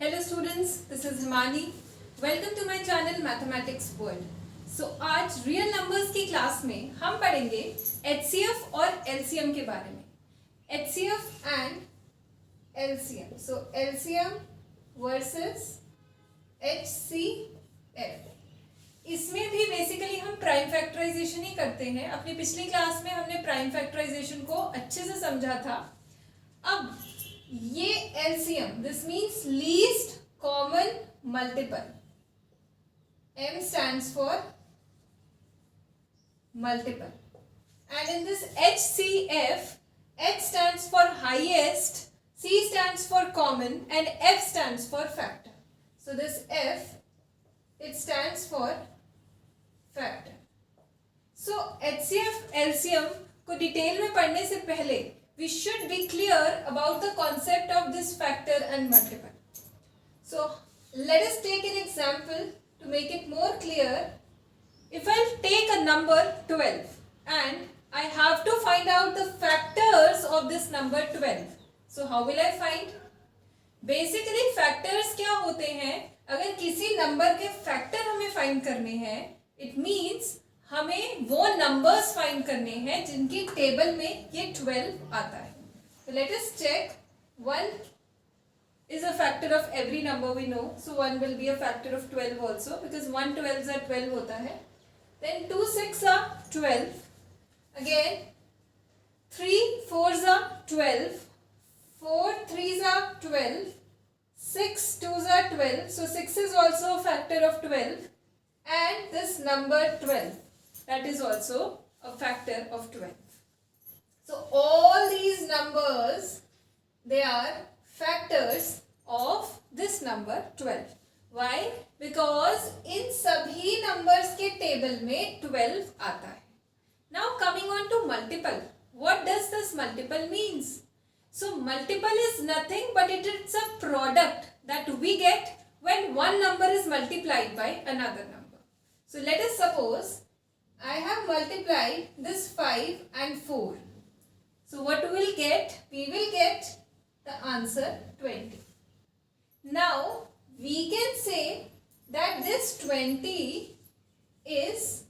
Hello students, this is Himani. Welcome to my channel Mathematics World. So आज real numbers की class में हम पढ़ेंगे HCF और LCM के बारे में. HCF and LCM. So LCM versus HCF. इसमें भी बेसिकली हम प्राइम फैक्टराइजेशन ही करते हैं. अपनी पिछली क्लास में हमने प्राइम फैक्टराइजेशन को अच्छे से समझा था. अब ये LCM, this means least common multiple. M stands for multiple. And in this HCF, H stands for highest, C stands for common, and F stands for factor. So this F, it stands for factor. So HCF, LCM को detail में पढ़ने से पहले we should be clear about the concept of this factor and multiple. So let us take an example to make it more clear. If I take a number 12 and I have to find out the factors of this number 12. So how will I find? Basically factors क्या होते हैं? अगर किसी number के factor हमें find करने हैं, it means हमें वो नंबर्स फाइंड करने हैं जिनकी टेबल में ये 12 आता है. So let us check. 1 is a factor of every number we know. So 1 will be a factor of 12 also because 1 12s are 12 होता है. Then 2 6 are 12. Again 3 4s are 12. 4 3s are 12. 6 2s are 12. So 6 is also a factor of 12. And this number 12. That is also a factor of 12. So all these numbers, they are factors of this number 12. Why? Because in सभी numbers के table में 12 आता है. Now coming on to multiple. What does this multiple means? So multiple is nothing but it is a product that we get when one number is multiplied by another number. So let us suppose I have multiplied this 5 and 4. So what we will get? We will get the answer 20. Now we can say that this 20 is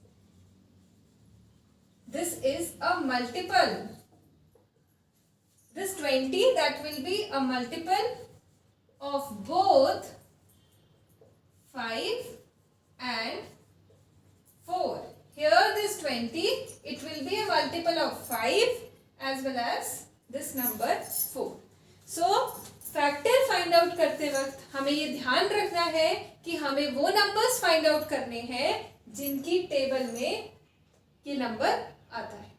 a multiple. This 20 that will be a multiple of both 5 and 4. Here this 20, it will be a multiple of 5 as well as this number 4. So factor find out करते वक्त हमें ये ध्यान रखना है कि हमें वो numbers find out करने हैं जिनकी टेबल में ये नंबर आता है.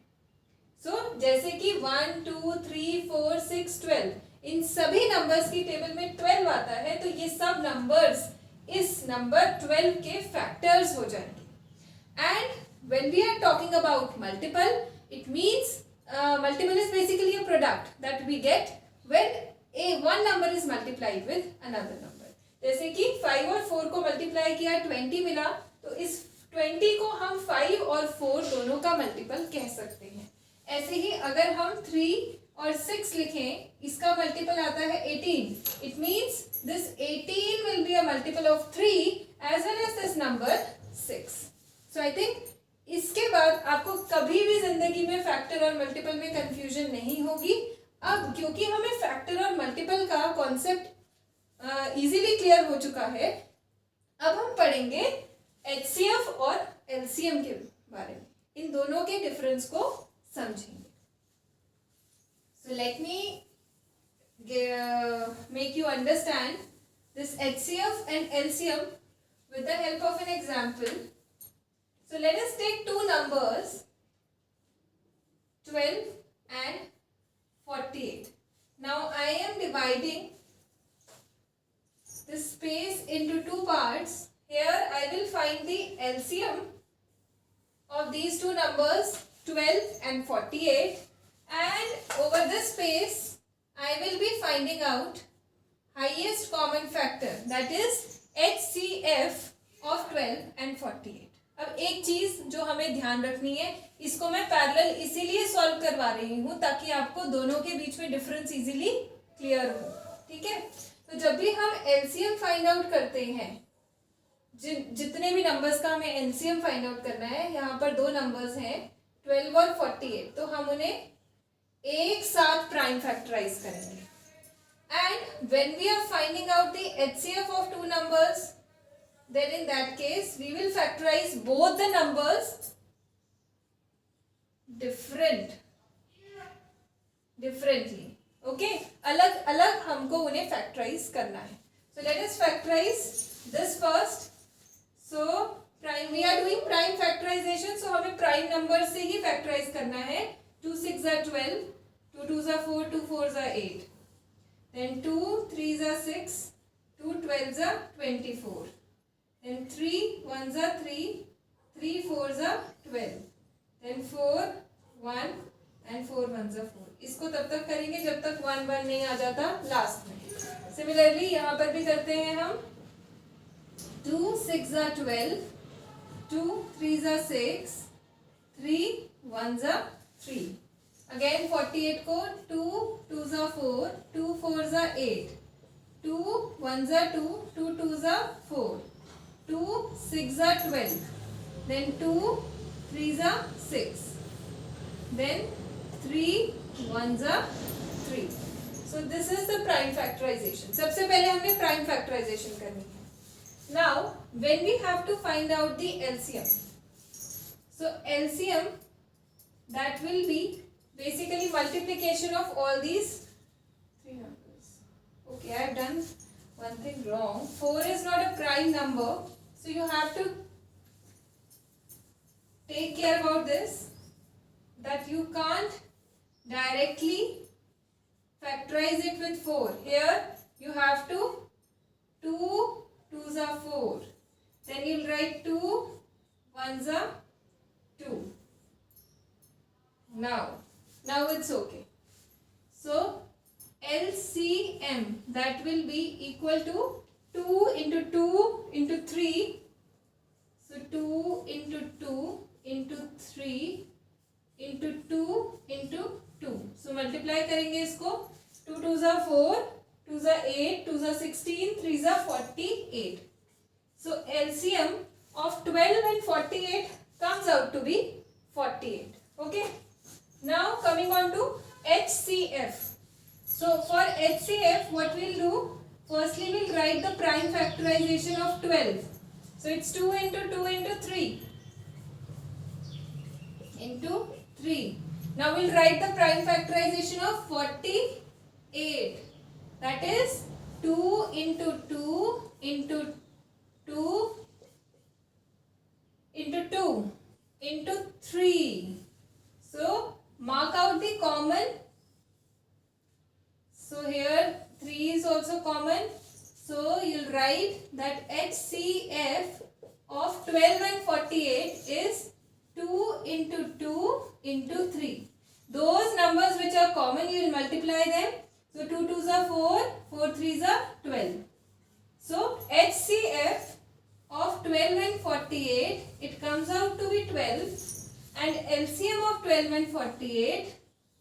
So जैसे कि 1 2 3 4 6 12 इन सभी नंबर्स की टेबल में 12 आता है तो ये सब नंबर्स इस नंबर 12 के फैक्टर्स हो जाएंगे. And when we are talking about multiple, it means multiple is basically a product that we get when one number is multiplied with another number. जैसे कि 5 और 4 को मल्टीप्लाई किया 20 मिला तो इस 20 को हम 5 और 4 दोनों का मल्टीपल कह सकते हैं. ऐसे ही अगर हम 3 और 6 लिखें इसका मल्टीपल आता है 18. It means this 18 will be a multiple of 3 as well as this number 6. So I think इसके बाद आपको कभी भी जिंदगी में फैक्टर और मल्टीपल में कंफ्यूजन नहीं होगी. अब क्योंकि हमें फैक्टर और मल्टीपल का कॉन्सेप्ट इजीली क्लियर हो चुका है, अब हम पढ़ेंगे HCF और LCM के बारे में. इन दोनों के डिफरेंस को समझेंगे. So let me make you understand this HCF and LCM with the help of an example. So let us take two numbers 12 and 48. Now I am dividing this space into two parts. Here I will find the LCM of these two numbers 12 and 48, and over this space I will be finding out highest common factor, that is HCF of 12 and 48. अब एक चीज जो हमें ध्यान रखनी है, इसको मैं पैरेलल इसीलिए सॉल्व करवा रही हूँ ताकि आपको दोनों के बीच में डिफरेंस इजीली क्लियर हो. ठीक है. तो जब भी हम एलसीएम फाइंड आउट करते हैं, जितने भी नंबर्स का हमें एलसीएम फाइंड आउट करना है, यहाँ पर दो नंबर्स हैं 12 और 48, तो हम उन्हें एक साथ प्राइम फैक्टराइज करेंगे. And when we are finding out the HCF of two numbers, then in that case we will factorize both the numbers differently. Okay, अलग अलग हमको उन्हें factorize करना है. So let us factorize this first. So prime, we are doing prime factorization, so हमें prime number से ही factorize करना है. 2 6 are 12, 2 2s are 4, 2 4s are 8, then 2 3s are 6, 2 12s are 24. Then 3 1s are 3, 3 4s are 12, then 4 1 and 4 1s are 4. इसको तब तक करेंगे जब तक 1 1 नहीं आ जाता लास्ट में. सिमिलरली यहाँ पर भी करते हैं हम. 2 6 are 12, 2 3s are 6, 3 1s are 3. Again 48 को 2 2s are 4, 2 4s are 8, 2 1s are 2, 2 2s are 4, 2 6 are 12, then 2 3s are 6, then 3 1s are 3. So this is the prime factorization. सबसे पहले हमें prime factorization करनी है. Now when we have to find out the LCM, so LCM, that will be basically multiplication of all these three numbers. Okay, I have done one thing wrong. 4 is not a prime number. So you have to take care about this, that you can't directly factorize it with 4. Here you have to 2 2s are 4. Then you'll write 2 1s are 2. Now it's okay. So LCM, that will be equal to 2 into 2 into 3. So 2 into 2 into 3 into 2 into 2. So multiply करेंगे इसको. 2 2s are 4, 2s are 8, 2s are 16, 3s are 48. So LCM of 12 and 48 comes out to be 48. Okay. Now coming on to HCF. So for HCF, what we'll do, firstly we'll write the prime factorization of 12. So it's 2 into 2 into 3 into 3. Now we'll write the prime factorization of 48. That is 2 into 2 into 2 into 2 into 3. So mark out the common. So here 3 is also common. So you'll write that HCF of 12 and 48 is 2 into 2 into 3. Those numbers which are common, you will multiply them. So 2 2s are 4, 4 3s are 12. So HCF of 12 and 48, it comes out to be 12, and LCM of 12 and 48,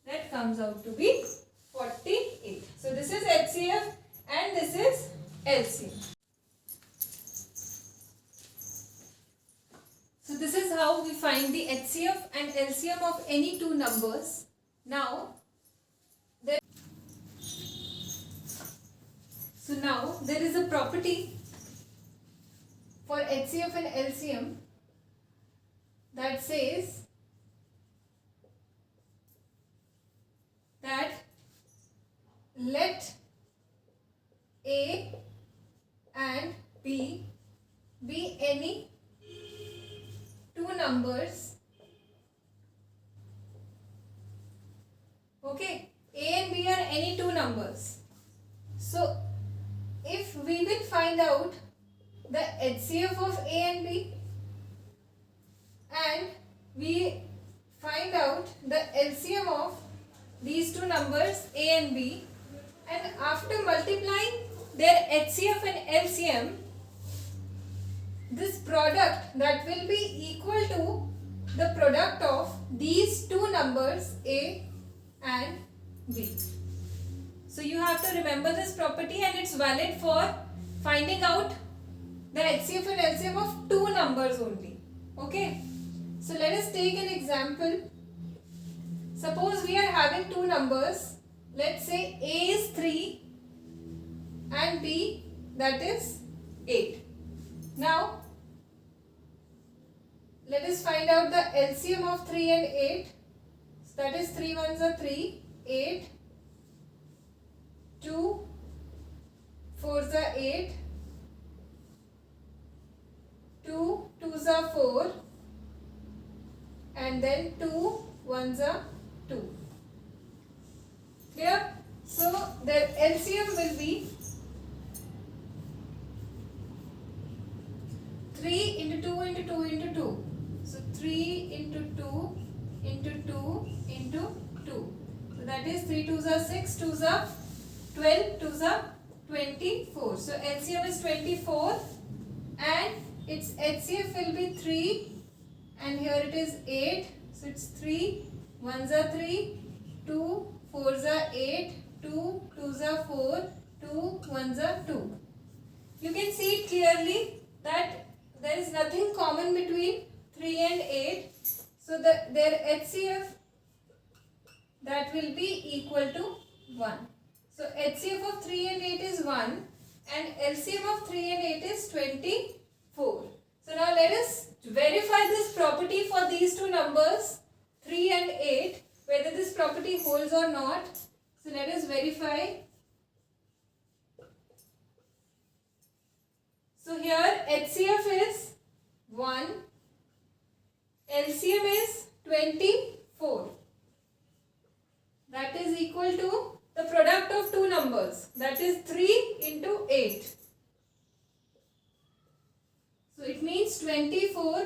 that comes out to be 48. So this is HCF and this is LCM. So this is how we find the HCF and LCM of any two numbers. Now there is a property for HCF and LCM that says that let A and B be any two numbers. Okay, A and B are any two numbers. So if we will find out the HCF of A and B, and we find out the LCM of these two numbers A and B, and after multiplying their HCF and LCM, this product that will be equal to the product of these two numbers A and B. So you have to remember this property and it's valid for finding out the HCF and LCM of two numbers only. Okay. So let us take an example. Suppose we are having two numbers. Let's say A is 3 and B, that is 8. Now let us find out the LCM of 3 and 8. So that is 3 ones are 3, 8, 2 fours are 8, 2 twos are 4, and then 2 ones are 2. Clear? So their LCM will be 3 into 2 into 2 into 2. So 3 into 2 into 2 into 2. So that is 3 twos are 6, 2s are 12, 2s are 24. So LCM is 24 and its HCF will be 3 and here it is 8. So it's 3, 1s are 3, 2, 4s are 8, 2, 2s are 4, 2, 1s are 2. You can see it clearly that there is nothing common between 3 and 8. So their HCF, that will be equal to 1. So HCF of 3 and 8 is 1 and LCM of 3 and 8 is 24. So now let us verify this property for these two numbers 3 and 8, whether this property holds or not. So let us verify. So here HCF is 1, LCM is 24. That is equal to the product of two numbers, that is 3 into 8. So it means 24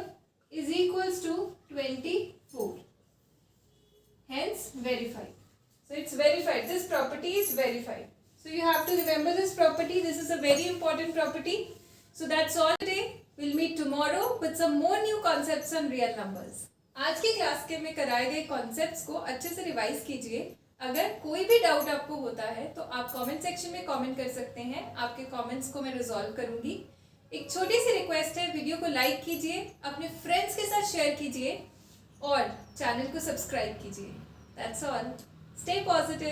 is equals to 24. Hence verified. So it's verified. This property is verified. So you have to remember this property. This is a very important property. So that's all today. We'll meet tomorrow with some more new concepts on real numbers. आज की class के में कराए गए concepts को अच्छे से revise कीजिए. अगर कोई भी डाउट आपको होता है तो आप कमेंट सेक्शन में कमेंट कर सकते हैं. आपके कमेंट्स को मैं रिजॉल्व करूंगी. एक छोटी सी रिक्वेस्ट है, वीडियो को लाइक कीजिए, अपने फ्रेंड्स के साथ शेयर कीजिए और चैनल को सब्सक्राइब कीजिए. That's all. Stay positive.